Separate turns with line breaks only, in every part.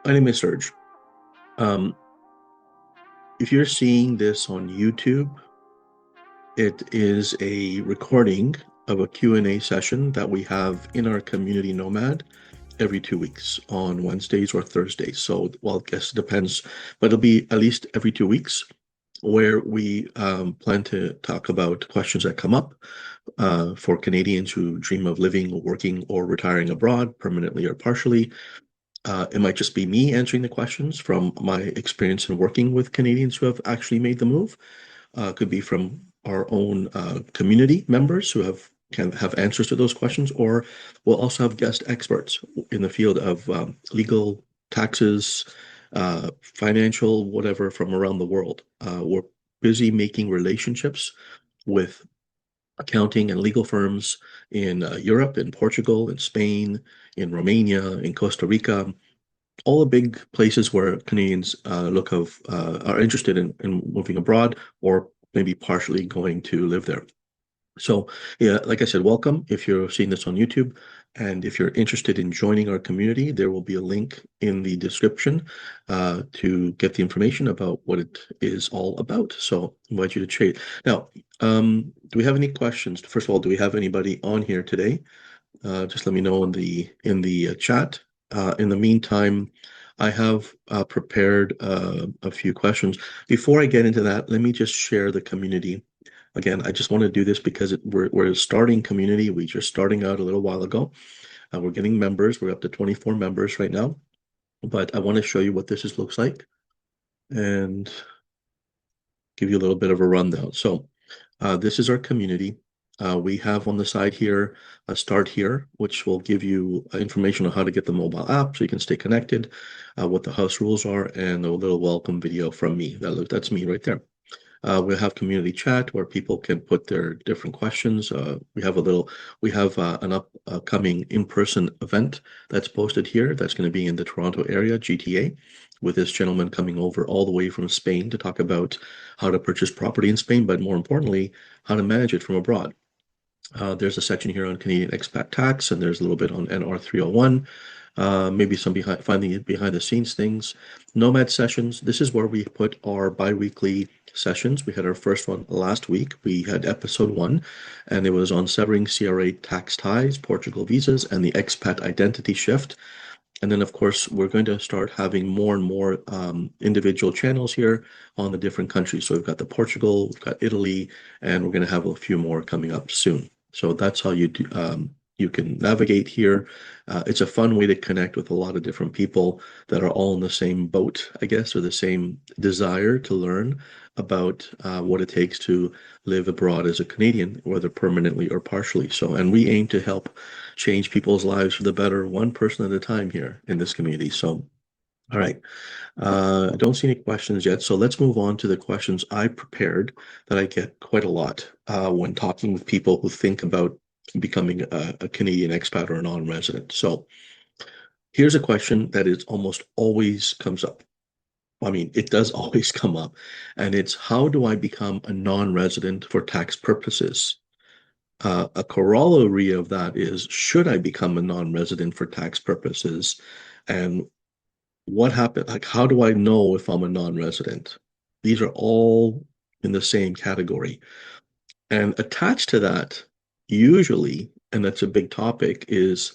My name is Serge. Um, if you're seeing this on YouTube, it is a recording of a Q&A session that we have in our community Nomad every 2 weeks on Wednesdays or Thursdays. So, well, I guess it depends, but it'll be at least every 2 weeks where we plan to talk about questions that come up for Canadians who dream of living, working, or retiring abroad permanently or partially. It might just be me answering the questions from my experience in working with Canadians who have actually made the move. Could be from our own community members who can have answers to those questions, or we'll also have guest experts in the field of legal, taxes, financial, whatever from around the world. We're busy making relationships with accounting and legal firms in Europe, in Portugal, in Spain, in Romania, in Costa Rica, all the big places where Canadians are interested in moving abroad or maybe partially going to live there. So, yeah, like I said, welcome if you're seeing this on YouTube. And if you're interested in joining our community, there will be a link in the description to get the information about what it is all about. So, I invite you to trade. Now, do we have any questions? First of all, do we have anybody on here today? Just let me know in the chat. In the meantime, I have prepared a few questions. Before I get into that, let me just share the community. Again, I just want to do this because we're starting community. We're just starting out a little while ago. We're getting members. We're up to 24 members right now. But I want to show you what looks like and give you a little bit of a rundown. So this is our community. We have on the side here a start here, which will give you information on how to get the mobile app so you can stay connected, what the house rules are, and a little welcome video from me. That's me right there. We'll have community chat where people can put their different questions. We have an upcoming in-person event that's posted here. That's going to be in the Toronto area, GTA, with this gentleman coming over all the way from Spain to talk about how to purchase property in Spain, but more importantly, how to manage it from abroad. There's a section here on Canadian expat tax, and there's a little bit on NR 301, maybe some finding behind the scenes things. Nomad sessions. This is where we put our bi-weekly sessions. We had our first one last week. We had episode 1, and it was on severing CRA tax ties, Portugal visas, and the expat identity shift. And then, of course, we're going to start having more and more individual channels here on the different countries. So we've got the Portugal, we've got Italy, and we're going to have a few more coming up soon. So that's how you can navigate here. It's a fun way to connect with a lot of different people that are all in the same boat, I guess, or the same desire to learn about what it takes to live abroad as a Canadian, whether permanently or partially. So, and we aim to help change people's lives for the better, one person at a time here in this community. So, all right. I don't see any questions yet. So let's move on to the questions I prepared that I get quite a lot when talking with people who think about becoming a Canadian expat or a non-resident. So here's a question that is almost always comes up. I mean, it does always come up, and it's how do I become a non-resident for tax purposes? A corollary of that is, should I become a non-resident for tax purposes? And what happened? Like, how do I know if I'm a non-resident? These are all in the same category. And attached to that, usually, and that's a big topic, is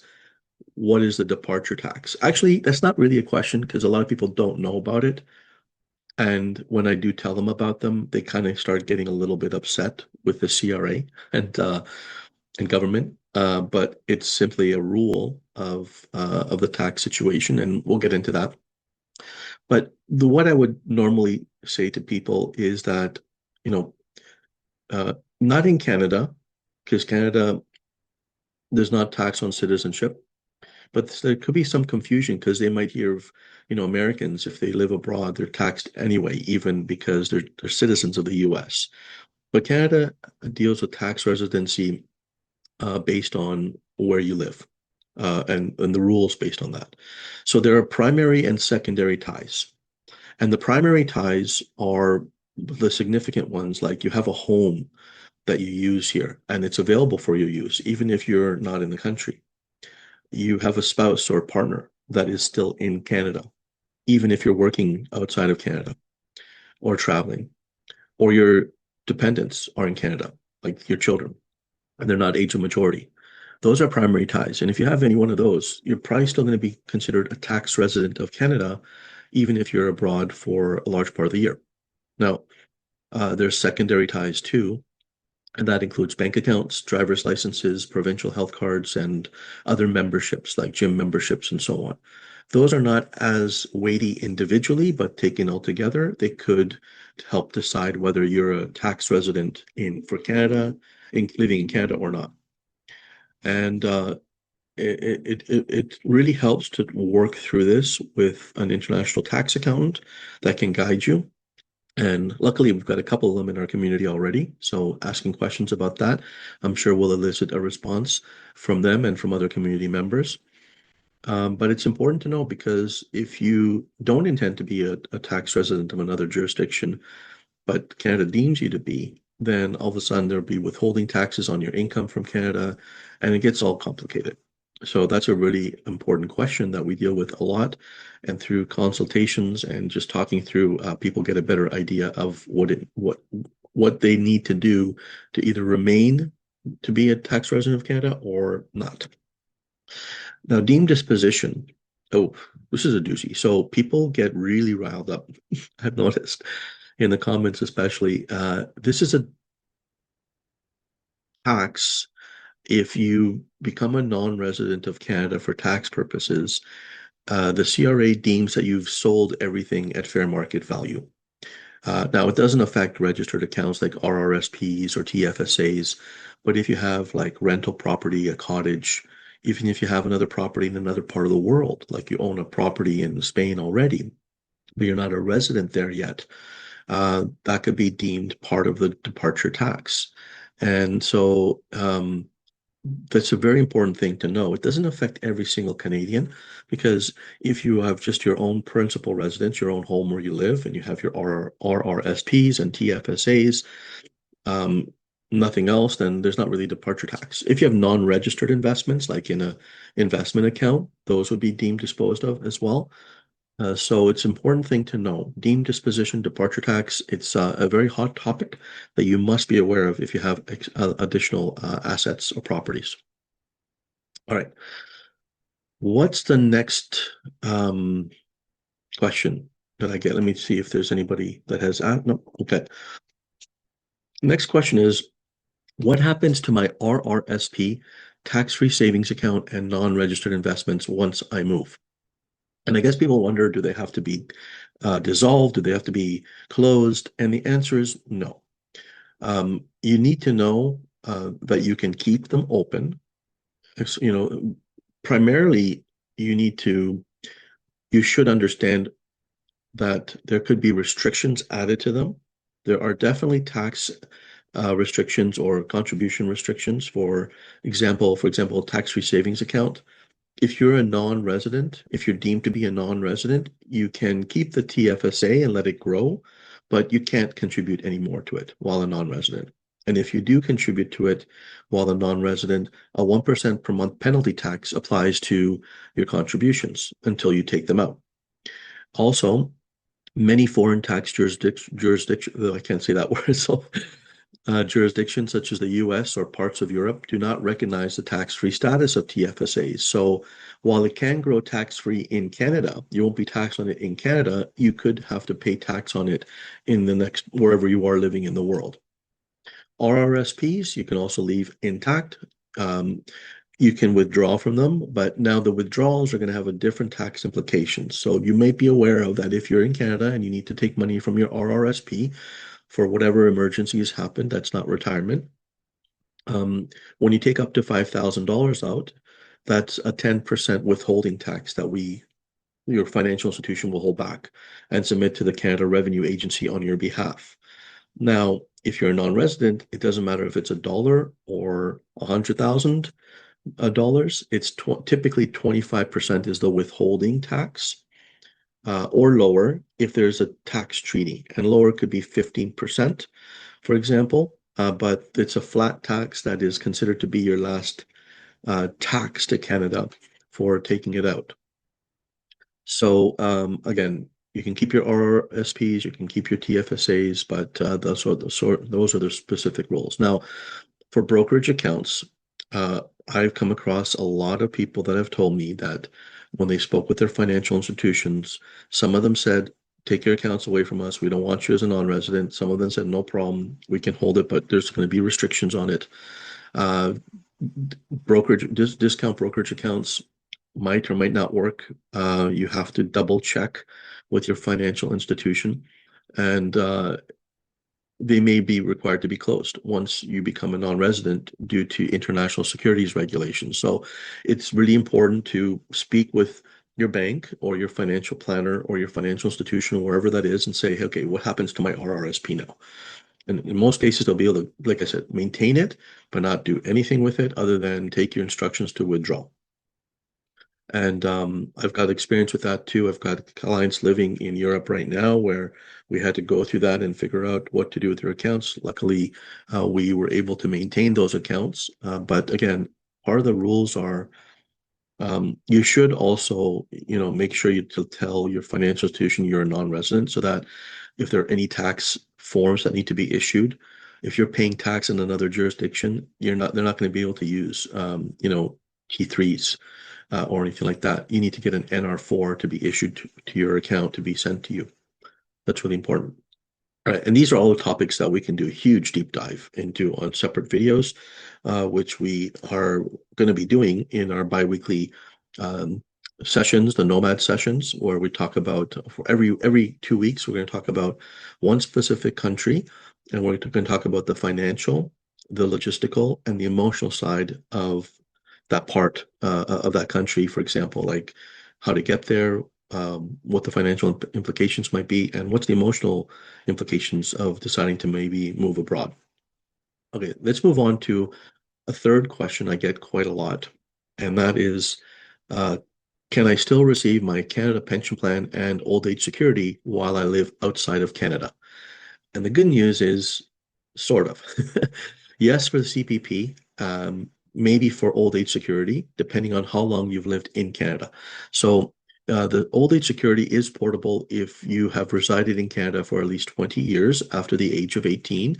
what is the departure tax? Actually, that's not really a question because a lot of people don't know about it. And when I do tell them about them, they kind of start getting a little bit upset with the CRA and government. But it's simply a rule of the tax situation, and we'll get into that. But what I would normally say to people is that, you know, not in Canada, because Canada does not tax on citizenship, but there could be some confusion because they might hear of, Americans, if they live abroad, they're taxed anyway, even because they're citizens of the US. But Canada deals with tax residency based on where you live. And the rules based on that. So there are primary and secondary ties. And the primary ties are the significant ones, like you have a home that you use here and it's available for your use, even if you're not in the country. You have a spouse or partner that is still in Canada. even if you're working outside of Canada or traveling, or your dependents are in Canada, like your children, and they're not age of majority. Those are primary ties. And if you have any one of those, you're probably still going to be considered a tax resident of Canada, even if you're abroad for a large part of the year. Now, there's secondary ties too, and that includes bank accounts, driver's licenses, provincial health cards, and other memberships like gym memberships and so on. Those are not as weighty individually, but taken all together, they could help decide whether you're a tax resident for Canada, living in Canada or not. And it really helps to work through this with an international tax accountant that can guide you. And luckily, we've got a couple of them in our community already. So asking questions about that, I'm sure will elicit a response from them and from other community members. But it's important to know because if you don't intend to be a tax resident of another jurisdiction, but Canada deems you to be, then all of a sudden there'll be withholding taxes on your income from Canada, and it gets all complicated. So that's a really important question that we deal with a lot. And through consultations and just talking through, people get a better idea of what they need to do to either remain to be a tax resident of Canada or not. Now, deemed disposition. Oh, this is a doozy. So people get really riled up. I've noticed in the comments, especially. This is a tax if you become a non-resident of Canada for tax purposes. The CRA deems that you've sold everything at fair market value. Now, it doesn't affect registered accounts like RRSPs or TFSAs, but if you have like rental property, a cottage, even if you have another property in another part of the world, like you own a property in Spain already, but you're not a resident there yet, that could be deemed part of the departure tax. And so that's a very important thing to know. It doesn't affect every single Canadian because if you have just your own principal residence, your own home where you live, and you have your RRSPs and TFSAs, nothing else, then there's not really departure tax. If you have non-registered investments, like in a investment account, those would be deemed disposed of as well. So it's an important thing to know. Deemed disposition departure tax, it's a very hot topic that you must be aware of if you have additional assets or properties. All right. What's the next question that I get? Let me see if there's anybody that has. No, okay. Next question is, what happens to my RRSP, tax-free savings account, and non-registered investments once I move? And I guess people wonder, do they have to be dissolved? Do they have to be closed? And the answer is no. You need to know that you can keep them open. You know, primarily you should understand that there could be restrictions added to them. There are definitely tax restrictions or contribution restrictions. For example, tax-free savings account. If you're a non-resident, if you're deemed to be a non-resident, you can keep the TFSA and let it grow, but you can't contribute any more to it while a non-resident. And if you do contribute to it while a non-resident, a 1% per month penalty tax applies to your contributions until you take them out. Also, many foreign tax jurisdictions, I can't say that word, so jurisdictions such as the US or parts of Europe do not recognize the tax-free status of TFSAs. So while it can grow tax-free in Canada, you won't be taxed on it in Canada. You could have to pay tax on it in the next, wherever you are living in the world. RRSPs, you can also leave intact. You can withdraw from them, but now the withdrawals are going to have a different tax implications. So you may be aware of that if you're in Canada and you need to take money from your RRSP for whatever emergencies happen, that's not retirement. When you take up to $5,000 out, that's a 10% withholding tax that your financial institution will hold back and submit to the Canada Revenue Agency on your behalf. Now, if you're a non-resident, it doesn't matter if it's $1 or $100,000. It's typically 25% is the withholding tax, or lower if there's a tax treaty, and lower could be 15%, for example. But it's a flat tax that is considered to be your last tax to Canada for taking it out. So again, you can keep your RRSPs, you can keep your TFSAs, but those are the specific rules. Now, for brokerage accounts, I've come across a lot of people that have told me that when they spoke with their financial institutions, some of them said, take your accounts away from us. We don't want you as a non-resident. Some of them said, no problem, we can hold it, but there's going to be restrictions on it. Uh, discount brokerage accounts might or might not work. You have to double check with your financial institution, and they may be required to be closed once you become a non-resident due to international securities regulations. So it's really important to speak with your bank or your financial planner or your financial institution, wherever that is, and say, okay, what happens to my RRSP now? And in most cases, they'll be able to, like I said, maintain it, but not do anything with it other than take your instructions to withdraw. And I've got experience with that too. I've got clients living in Europe right now where we had to go through that and figure out what to do with their accounts. Luckily, we were able to maintain those accounts. But again, part of the rules are you should also, make sure you to tell your financial institution you're a non-resident so that if there are any tax forms that need to be issued, if you're paying tax in another jurisdiction, they're not going to be able to use, T3s or anything like that. You need to get an NR4 to be issued to your account to be sent to you. That's really important. All right, and these are all the topics that we can do a huge deep dive into on separate videos, which we are going to be doing in our biweekly sessions, the Nomad sessions, where we talk about for every 2 weeks, we're going to talk about one specific country, and we're going to talk about the financial, the logistical, and the emotional side of that part of that country. For example, like how to get there, what the financial implications might be, and what's the emotional implications of deciding to maybe move abroad. Okay, let's move on to a third question I get quite a lot, and that is, uh, can I still receive my Canada pension plan and old age security while I live outside of Canada? And the good news is, sort of. Yes, for the CPP, maybe for old age security, depending on how long you've lived in Canada. So the old age security is portable if you have resided in Canada for at least 20 years after the age of 18.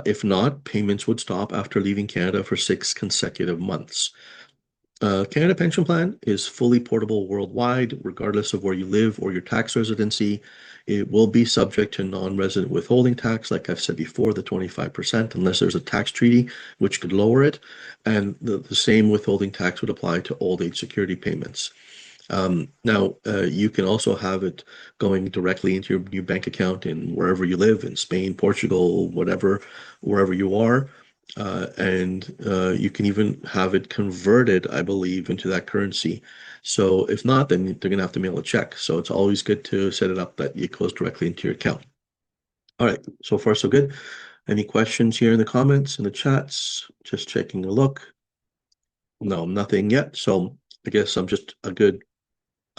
If not, payments would stop after leaving Canada for 6 consecutive months. Canada Pension Plan is fully portable worldwide, regardless of where you live or your tax residency. It will be subject to non-resident withholding tax, like I've said before, the 25%, unless there's a tax treaty which could lower it. And the same withholding tax would apply to old age security payments. Now, you can also have it going directly into your new bank account in wherever you live, in Spain, Portugal, whatever, wherever you are. And you can even have it converted, I believe, into that currency. So if not, then they're going to have to mail a check. So it's always good to set it up that it goes directly into your account. All right, so far so good. Any questions here in the comments, in the chats? Just checking a look. No, nothing yet. So I guess I'm just a good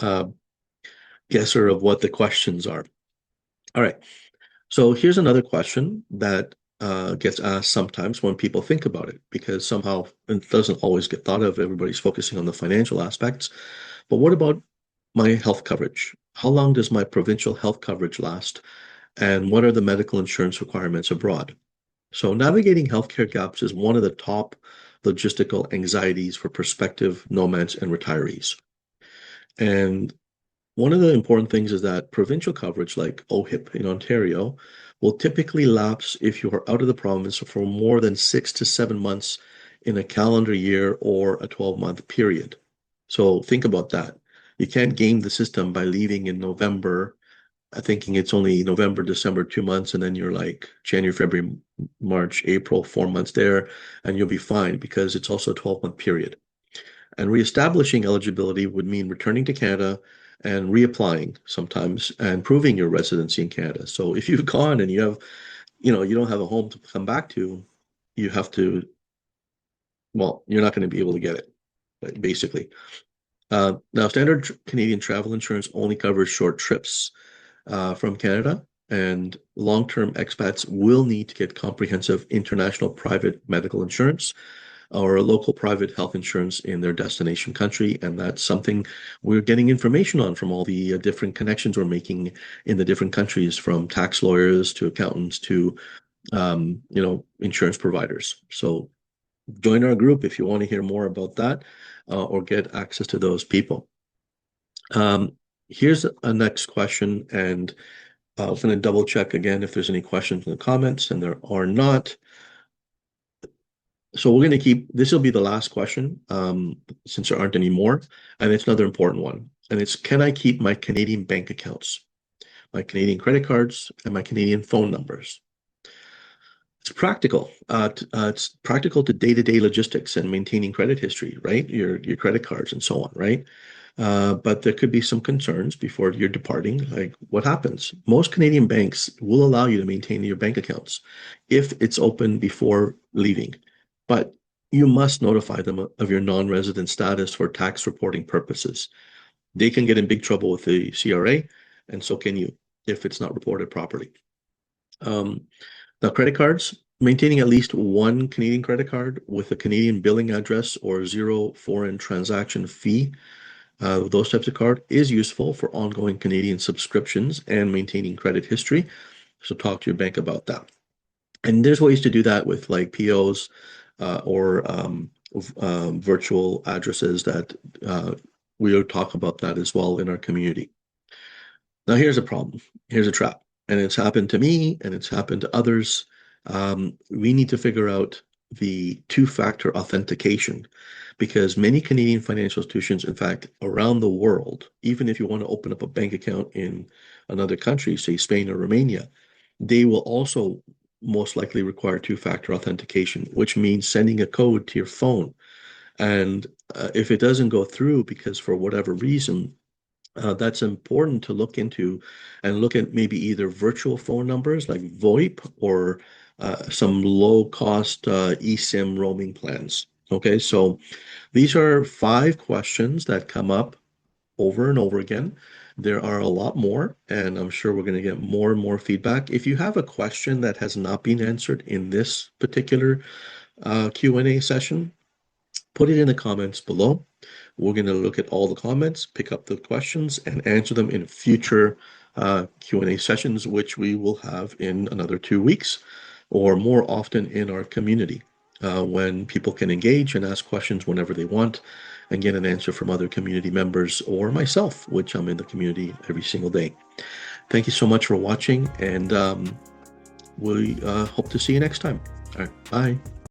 uh, guesser of what the questions are. All right. So here's another question that gets asked sometimes when people think about it, because somehow it doesn't always get thought of. Everybody's focusing on the financial aspects. But what about my health coverage? How long does my provincial health coverage last? And what are the medical insurance requirements abroad? So navigating healthcare gaps is one of the top logistical anxieties for prospective nomads and retirees. And one of the important things is that provincial coverage, like OHIP in Ontario, will typically lapse if you are out of the province for more than 6 to 7 months in a calendar year or a 12-month period. So think about that. You can't game the system by leaving in November, thinking it's only November, December, 2 months, and then you're like January, February, March, April, 4 months there, and you'll be fine because it's also a 12-month period. And reestablishing eligibility would mean returning to Canada and reapplying sometimes and proving your residency in Canada. So if you've gone and you don't have a home to come back to, you have to, well, you're not going to be able to get it, basically. Now, standard Canadian travel insurance only covers short trips from Canada, and long-term expats will need to get comprehensive international private medical insurance. or local private health insurance in their destination country. And that's something we're getting information on from all the different connections we're making in the different countries, from tax lawyers to accountants to insurance providers. So join our group if you want to hear more about that, or get access to those people. Here's a next question, and I'm going to double check again if there's any questions in the comments, and there are not. So we're going to keep, this will be the last question, since there aren't any more, and it's another important one. And it's, can I keep my Canadian bank accounts, my Canadian credit cards, and my Canadian phone numbers? It's practical. It's practical to day-to-day logistics and maintaining credit history, right? Your credit cards and so on, right? But there could be some concerns before you're departing. Like, what happens? Most Canadian banks will allow you to maintain your bank accounts if it's open before leaving, but you must notify them of your non-resident status for tax reporting purposes. They can get in big trouble with the CRA, and so can you if it's not reported properly. Now, credit cards, maintaining at least one Canadian credit card with a Canadian billing address or zero foreign transaction fee, those types of card is useful for ongoing Canadian subscriptions and maintaining credit history. So talk to your bank about that. And there's ways to do that with like POs or virtual addresses that we'll talk about that as well in our community. Now, here's a problem. Here's a trap. And it's happened to me and it's happened to others. We need to figure out the two-factor authentication, because many Canadian financial institutions, in fact, around the world, even if you want to open up a bank account in another country, say Spain or Romania, they will also most likely require two-factor authentication, which means sending a code to your phone. And if it doesn't go through because for whatever reason, that's important to look into and look at maybe either virtual phone numbers like VoIP or some low-cost eSIM roaming plans. Okay, so these are 5 questions that come up over and over again. There are a lot more, and I'm sure we're going to get more and more feedback. If you have a question that has not been answered in this particular Q&A session, put it in the comments below. We're going to look at all the comments, pick up the questions, and answer them in future Q&A sessions, which we will have in another 2 weeks, or more often in our community, when people can engage and ask questions whenever they want and get an answer from other community members or myself, which I'm in the community every single day. Thank you so much for watching, and we hope to see you next time. All right, bye.